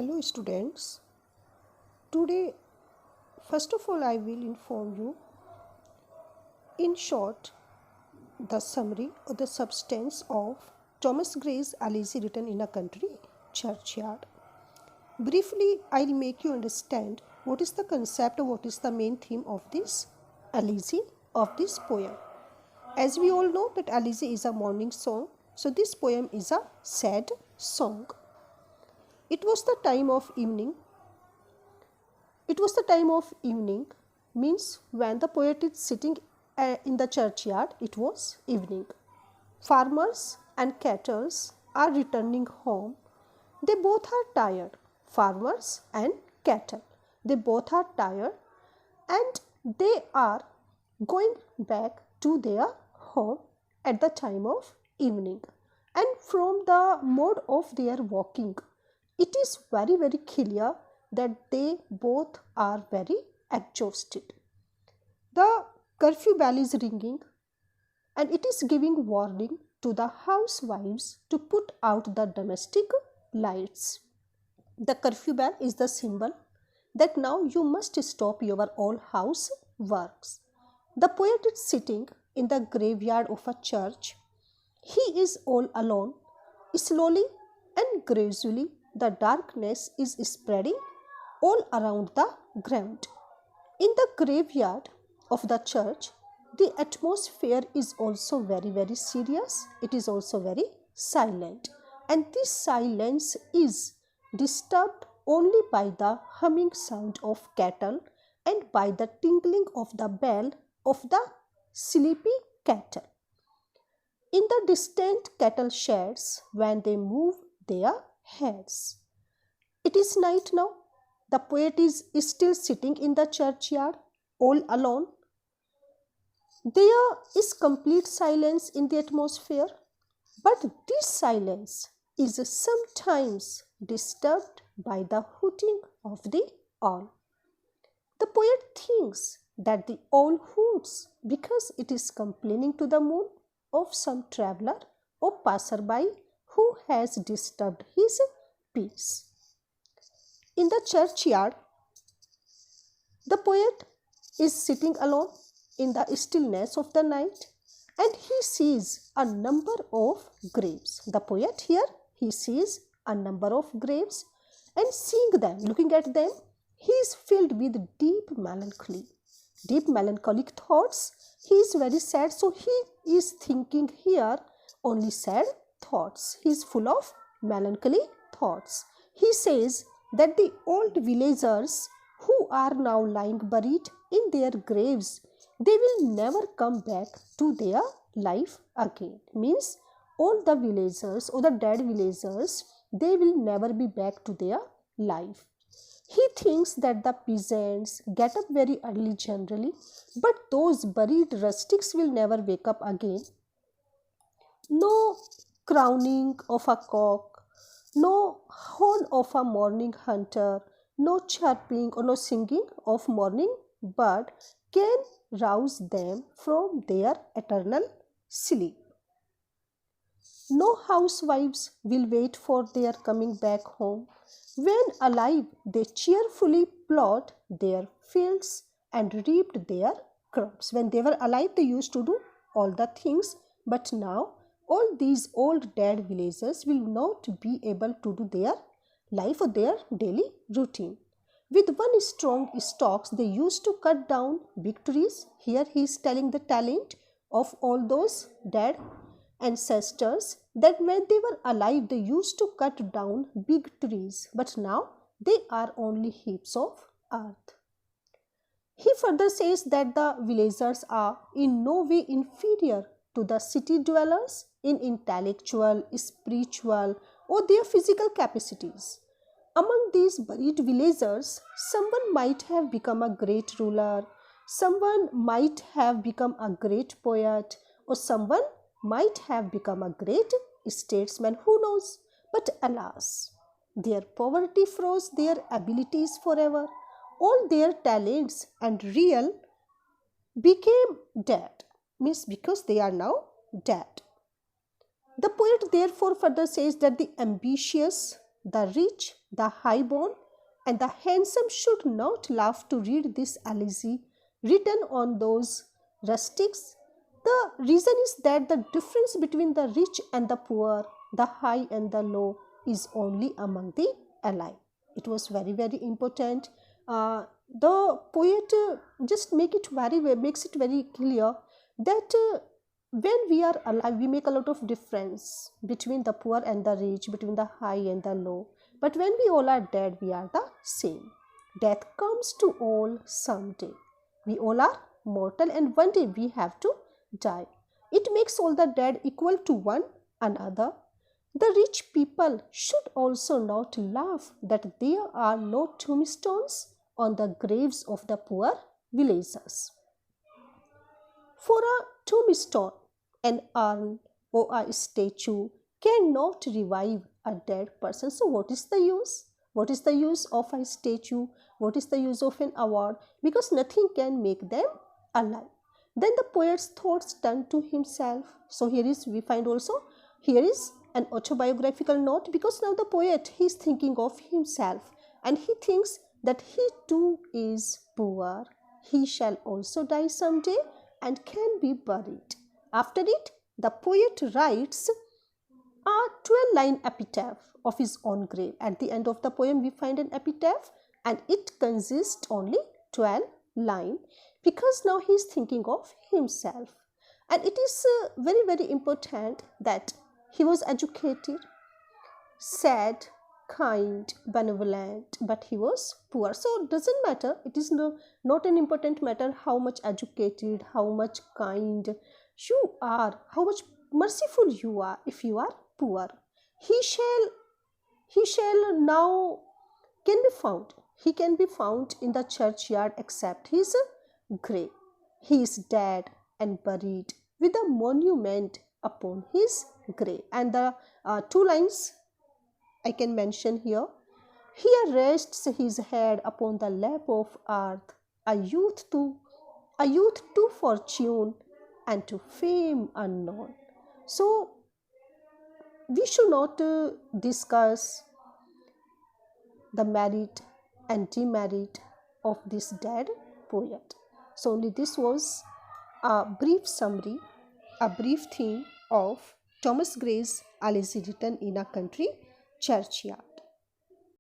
Hello students. Today, first of all, I will inform you in short the summary or the substance of Thomas Gray's Alice written in a country churchyard. Briefly, I'll make you understand what is the concept or what is the main theme of this Alice of this poem. As we all know that Alice is a morning song, so this poem is a sad song. It was the time of evening. Means when the poet is sitting in the churchyard, it was evening. Farmers and cattle are returning home. They both are tired. Farmers and cattle. They both are tired and they are going back to their home at the time of evening. And from the mode of their walking, it is very clear that they both are very exhausted. The curfew bell is ringing and it is giving warning to the housewives to put out the domestic lights. The curfew bell is the symbol that now you must stop your all house works. The poet is sitting in the graveyard of a church. He is all alone. Slowly and gradually the darkness is spreading all around the ground. In the graveyard of the church, the atmosphere is also very serious. It is also very silent. And this silence is disturbed only by the humming sound of cattle and by the tinkling of the bell of the sleepy cattle. In the distant cattle sheds, when they move their heads. It is night now. The poet is still sitting in the churchyard, all alone. There is complete silence in the atmosphere, but this silence is sometimes disturbed by the hooting of the owl. The poet thinks that the owl hoots because it is complaining to the moon of some traveler or passerby who has disturbed his peace. In the churchyard, the poet is sitting alone in the stillness of the night and he sees a number of graves. The poet here, he sees a number of graves and seeing them, looking at them, he is filled with deep melancholic thoughts. He is very sad, so he is thinking here only sad thoughts. He is full of melancholy thoughts. He says that the old villagers who are now lying buried in their graves, they will never come back to their life again. Means all the villagers or the dead villagers, they will never be back to their life. He thinks that the peasants get up very early generally, but those buried rustics will never wake up again. No crowing of a cock, no horn of a morning hunter, no chirping or no singing of morning bird can rouse them from their eternal sleep. No housewives will wait for their coming back home. When alive, they cheerfully plowed their fields and reaped their crops. When they were alive, they used to do all the things, but now all these old dead villagers will not be able to do their life or their daily routine. With one strong stalks, they used to cut down big trees. Here he is telling the talent of all those dead ancestors that when they were alive, they used to cut down big trees, but now they are only heaps of earth. He further says that the villagers are in no way inferior to the city dwellers in intellectual, spiritual, or their physical capacities. Among these buried villagers, someone might have become a great ruler, someone might have become a great poet, or someone might have become a great statesman, who knows? But alas, their poverty froze their abilities forever. All their talents and real became dead, means because they are now dead. The poet therefore further says that the ambitious, The rich, the high-born, and the handsome should not laugh to read this elegy written on those rustics. The reason is that the difference between the rich and the poor, the high and the low, is only among the alike. It was very, very important. The poet just makes it very clear that when we are alive, we make a lot of difference between the poor and the rich, between the high and the low. But when we all are dead, we are the same. Death comes to all someday. We all are mortal, and one day we have to die. It makes all the dead equal to one another. The rich people should also not laugh that there are no tombstones on the graves of the poor villagers. For a tombstone, an urn, or a statue cannot revive a dead person. So what is the use? What is the use of a statue? What is the use of an award? Because nothing can make them alive. Then the poet's thoughts turn to himself. So here is an autobiographical note, because now the poet, he is thinking of himself, and he thinks that he too is poor. He shall also die someday and can be buried. After it, the poet writes a 12-line epitaph of his own grave. At the end of the poem, we find an epitaph, and it consists only 12 lines, because now he is thinking of himself. And it is very, very important that he was educated, sad, kind, benevolent, but he was poor. So it doesn't matter. It is not an important matter how much educated, how much kind you are, how much merciful you are. If you are poor, he shall now can be found. He can be found in the churchyard, except his grave. He is dead and buried with a monument upon his grave. And the 2 lines I can mention here. Here rests his head upon the lap of earth, a youth to fortune and to fame unknown. So we should not discuss the merit and demerit of this dead poet. So only this was a brief summary, a brief theme of Thomas Gray's elegy written in a country churchyard.